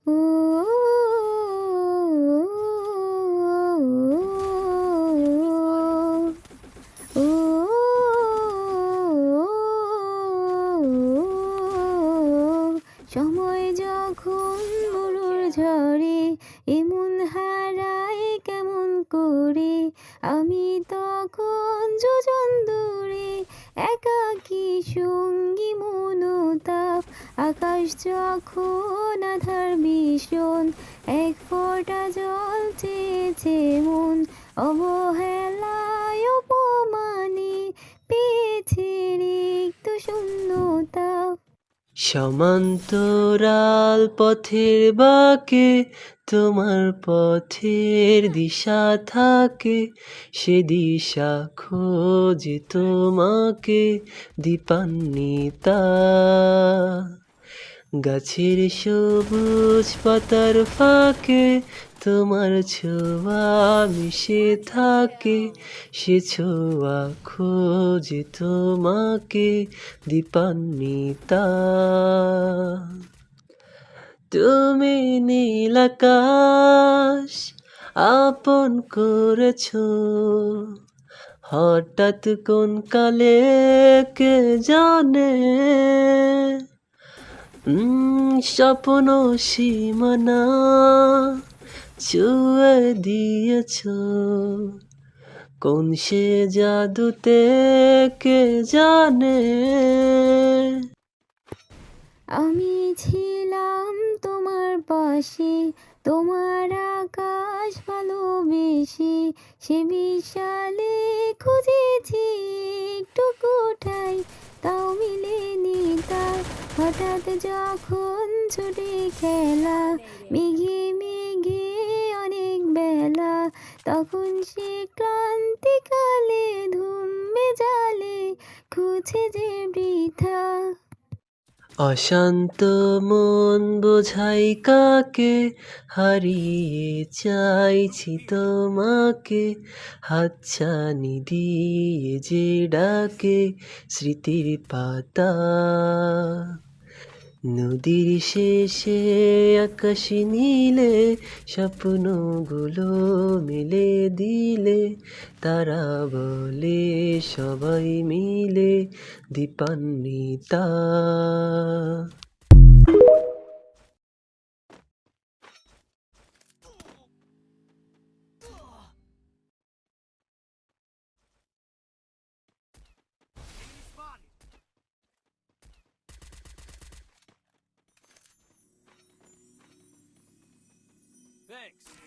ও ও সময় যখন মরুর ঝরে এমন হারায় কেমন করে, আমি তখন যোজন দূরে একাকী সঙ্গী মনোতাপ। আকাশ যখন আধার ভীষণ, এক ফোঁটা জল চেয়েছে মন, অবহেলায় অপমানে পেয়েছে রিক্ত শূন্যতা। সমান্তরাল পথের বাঁকে তোমার পথের দিশা থাকে, সে দিশা খোঁজে তোমাকে দীপান্বিতা। গাছের সবুজ পাতার ফাঁকে তোমার ছোঁয়া মিশে থাকে, সে ছোঁয়া খোঁজে তোমাকে দীপান্বিতা। তুমি নীল আকাশ আপন করেছ, হঠাৎ কোন কালে কে জানে। স্বপ্ন সীমানা ছুঁয়ে দিয়েছ, কোন সে জাদুতে কে জানে। আমি ছিলাম তোমার পাশে, তোমার আকাশ ভালোবেসে, সে বিশালে খুঁজেছি একটু কোঠায়, তাও মিলেনি তার। হঠাৎ যখন ছুটে খেলা মেঘে মেঘে অনেক বেলা, তখন সে ক্লান্তিকালে ধুমে জালে খুঁজে যে বৃথা। অশান্ত মন বোঝাই কাকে, হারিয়ে চাইছি তোমাকে, হাতছানি দিয়ে যে ডাকে স্মৃতির পাতা। নদীর শেষে আকাশ নীলে স্বপ্নগুলো মেলে দিলে, তারা বলে সবাই মিলে দীপান্বিতা। Thanks.